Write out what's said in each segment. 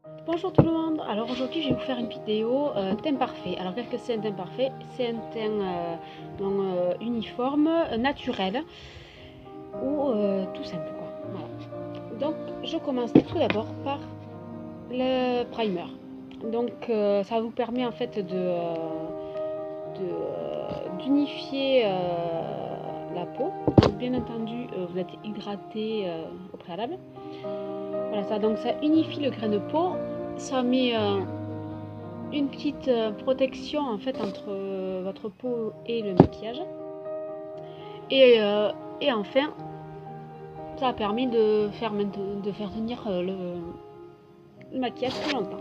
Bonjour tout le monde, alors aujourd'hui je vais vous faire une vidéo teint parfait. Alors qu'est-ce que c'est un teint parfait? C'est un teint uniforme, naturel ou tout simple quoi. Voilà. Donc je commence tout d'abord par le primer. Donc ça vous permet en fait d'unifier la peau. Donc, bien entendu vous êtes hydraté au préalable. Voilà ça, donc ça unifie le grain de peau. Ça met une petite protection en fait entre votre peau et le maquillage. Et enfin, ça a permis de faire tenir le maquillage plus longtemps.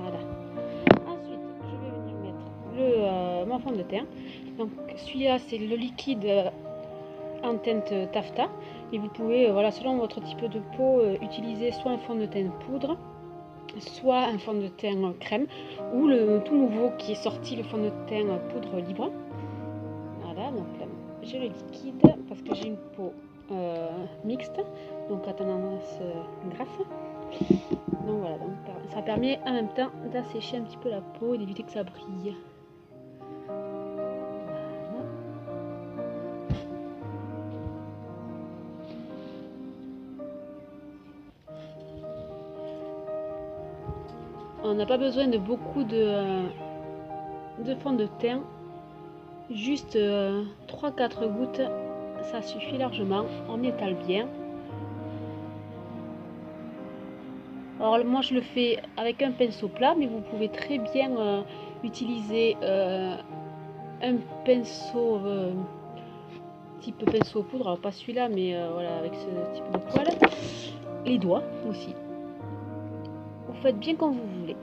Voilà. Ensuite, je vais venir mettre mon fond de teint. Donc celui-là, c'est le liquide en teinte taffetas. Et vous pouvez, voilà, selon votre type de peau, utiliser soit un fond de teint poudre, soit un fond de teint crème, ou le tout nouveau qui est sorti, le fond de teint poudre libre. Voilà, donc là, j'ai le liquide parce que j'ai une peau mixte, donc à tendance grasse. Donc voilà, donc ça permet en même temps d'assécher un petit peu la peau et d'éviter que ça brille. On n'a pas besoin de beaucoup de fond de teint, juste 3-4 gouttes, ça suffit largement. On étale bien. Alors moi je le fais avec un pinceau plat, mais vous pouvez très bien utiliser un pinceau type pinceau poudre, alors pas celui-là, mais voilà, avec ce type de poil. Les doigts aussi. Vous faites bien comme vous voulez.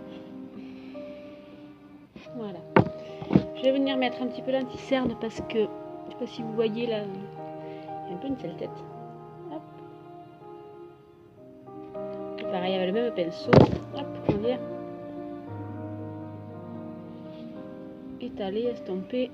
Voilà. Je vais venir mettre un petit peu l'anti-cerne parce que, je sais pas si vous voyez là, il y a un peu une sale tête. Hop. Et pareil avec le même pinceau. Hop, on vient étaler, estomper.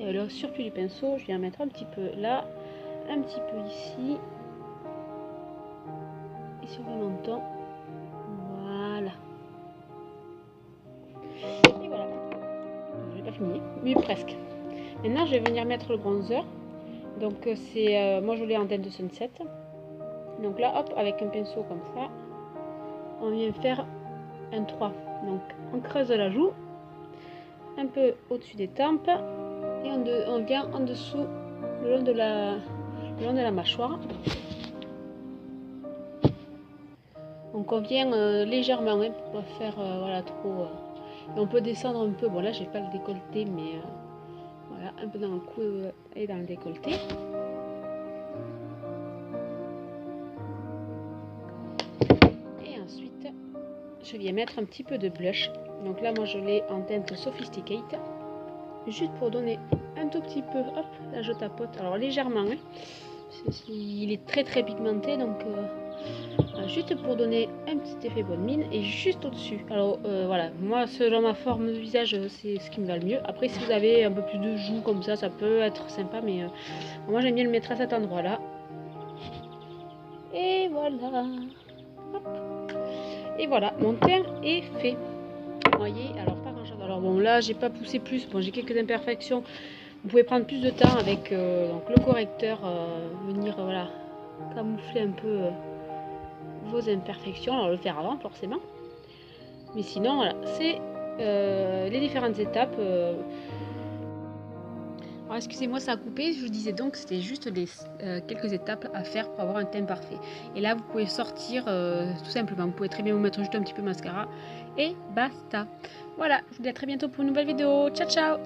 Et le surplus du pinceau, je viens mettre un petit peu là, un petit peu ici, et sur le menton. Voilà. Et voilà. Je n'ai pas fini, mais presque. Maintenant, je vais venir mettre le bronzer. Donc, c'est moi je l'ai en teinte de Sunset. Donc là, hop, avec un pinceau comme ça, on vient faire un 3. Donc, on creuse la joue, un peu au-dessus des tempes, et on vient en dessous, le long de la mâchoire. Donc on vient légèrement, hein, pour pas faire voilà, trop. Et on peut descendre un peu. Bon là j'ai pas le décolleté, mais voilà, un peu dans le cou et dans le décolleté. Et ensuite je viens mettre un petit peu de blush. Donc là moi je l'ai en teinte Sophisticate, juste pour donner un tout petit peu. Hop, là je tapote, alors légèrement, hein. Il est très très pigmenté, donc juste pour donner un petit effet bonne mine, et juste au-dessus. Alors voilà, moi selon ma forme de visage, c'est ce qui me va le mieux. Après si vous avez un peu plus de joues comme ça peut être sympa, mais moi j'aime bien le mettre à cet endroit là. Et voilà. Hop. Et voilà, mon teint est fait. Vous voyez, alors pas grand chose. Alors bon, là j'ai pas poussé plus, bon j'ai quelques imperfections. Vous pouvez prendre plus de temps avec donc le correcteur, venir voilà, camoufler un peu vos imperfections. Alors le faire avant forcément, mais sinon voilà, c'est les différentes étapes. Alors excusez-moi, ça a coupé. Je vous disais donc que c'était juste quelques étapes à faire pour avoir un teint parfait. Et là vous pouvez sortir tout simplement. Vous pouvez très bien vous mettre juste un petit peu de mascara et basta. Voilà, je vous dis à très bientôt pour une nouvelle vidéo. Ciao ciao.